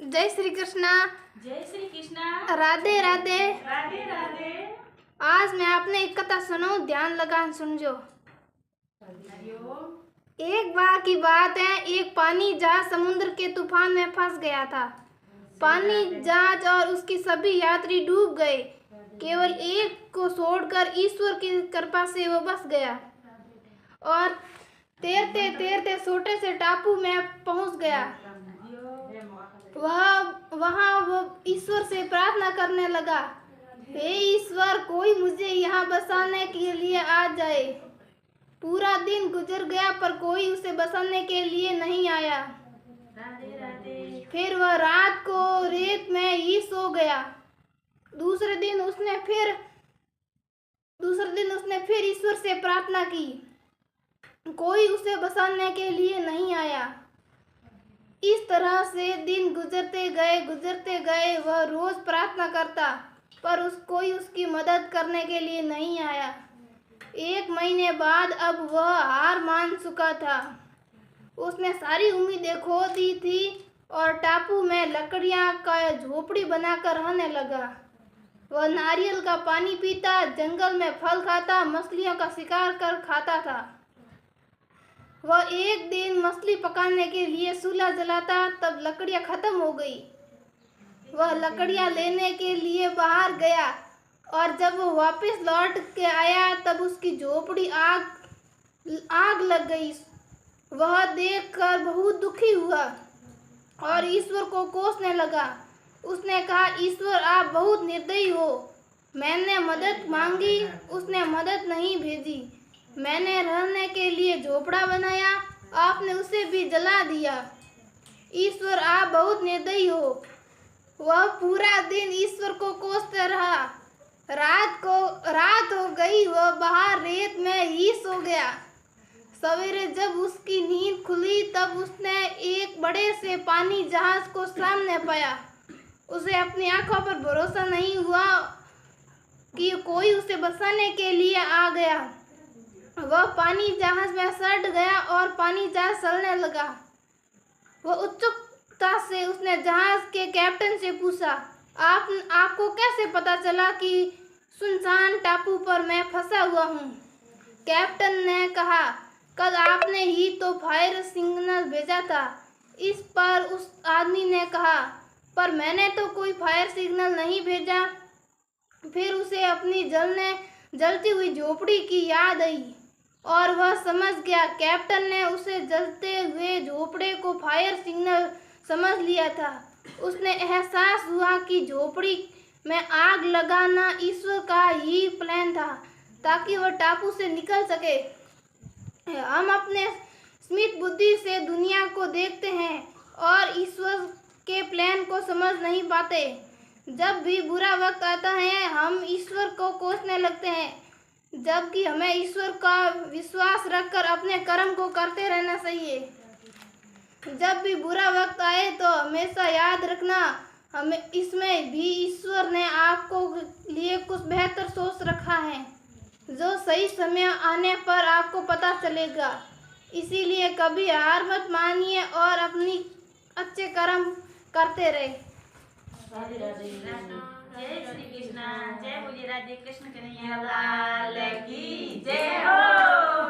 जय श्री कृष्णा। जय श्री कृष्णा। राधे राधे। राधे राधे। आज मैं आपने एक कथा सुनाऊं, ध्यान लगा सुनजो। एक बार की बात है, एक पानी जहाज समुद्र के तूफान में फंस गया था। पानी जहाज और उसकी सभी यात्री डूब गए, केवल एक को छोड़कर। ईश्वर की कृपा से वो बच गया और तैरते तैरते छोटे से टापू में पहुंच गया। वहाँ वो ईश्वर से प्रार्थना करने लगा, हे ईश्वर, कोई मुझे यहाँ बसाने के लिए आ जाए। पूरा दिन गुजर गया पर कोई उसे बसाने के लिए नहीं आया। फिर वह रात को रेत में ही सो गया। दूसरे दिन उसने फिर ईश्वर से प्रार्थना की, कोई उसे बसाने के लिए नहीं आया। इस तरह से दिन गुजरते गए। वह रोज प्रार्थना करता पर कोई उसकी मदद करने के लिए नहीं आया। 1 महीने बाद अब वह हार मान चुका था। उसने सारी उम्मीदें खो दी थी और टापू में लकड़ियां का झोपड़ी बनाकर रहने लगा। वह नारियल का पानी पीता, जंगल में फल खाता, मछलियों का शिकार कर खाता था। वह एक दिन मछली पकाने के लिए चूल्हा जलाता, तब लकड़ियां खत्म हो गई। वह लकड़ियां लेने के लिए बाहर गया और जब वो वापस लौट के आया तब उसकी झोपड़ी आग लग गई। वह देखकर बहुत दुखी हुआ और ईश्वर को कोसने लगा। उसने कहा, ईश्वर, आप बहुत निर्दयी हो। मैंने मदद मांगी, उसने मदद नहीं भेजी। मैंने रहने के लिए झोपड़ा बनाया, आपने उसे भी जला दिया। ईश्वर, आप बहुत निर्दयी हो। वह पूरा दिन ईश्वर को कोसता रहा। रात हो गई, वह बाहर रेत में ही सो गया। सवेरे जब उसकी नींद खुली तब उसने एक बड़े से पानी जहाज को सामने पाया। उसे अपनी आंखों पर भरोसा नहीं हुआ कि कोई उसे बचाने के लिए आ गया। वह पानी जहाज में सट गया और पानी जहाज चलने लगा। वह उत्सुकता से उसने जहाज के कैप्टन से पूछा, आपको कैसे पता चला कि सुनसान टापू पर मैं फंसा हुआ हूँ? कैप्टन ने कहा, कल आपने ही तो फायर सिग्नल भेजा था। इस पर उस आदमी ने कहा, पर मैंने तो कोई फायर सिग्नल नहीं भेजा। फिर उसे अपनी जलती हुई झोपड़ी की याद आई और वह समझ गया कैप्टन ने उसे जलते हुए झोपड़े को फायर सिग्नल समझ लिया था। उसने एहसास हुआ कि झोपड़ी में आग लगाना ईश्वर का ही प्लान था ताकि वह टापू से निकल सके। हम अपने सीमित बुद्धि से दुनिया को देखते हैं और ईश्वर के प्लान को समझ नहीं पाते। जब भी बुरा वक्त आता है हम ईश्वर को कोसने लगते हैं, जबकि हमें ईश्वर का विश्वास रखकर अपने कर्म को करते रहना चाहिए। जब भी बुरा वक्त आए तो हमेशा याद रखना, हमें इसमें भी ईश्वर ने आपको लिए कुछ बेहतर सोच रखा है जो सही समय आने पर आपको पता चलेगा। इसीलिए कभी हार मत मानिए और अपनी अच्छे कर्म करते रहे। राधे राधे। जय श्री कृष्णा। जय बोलिए राधे कृष्ण कन्हैया लाल की जय हो।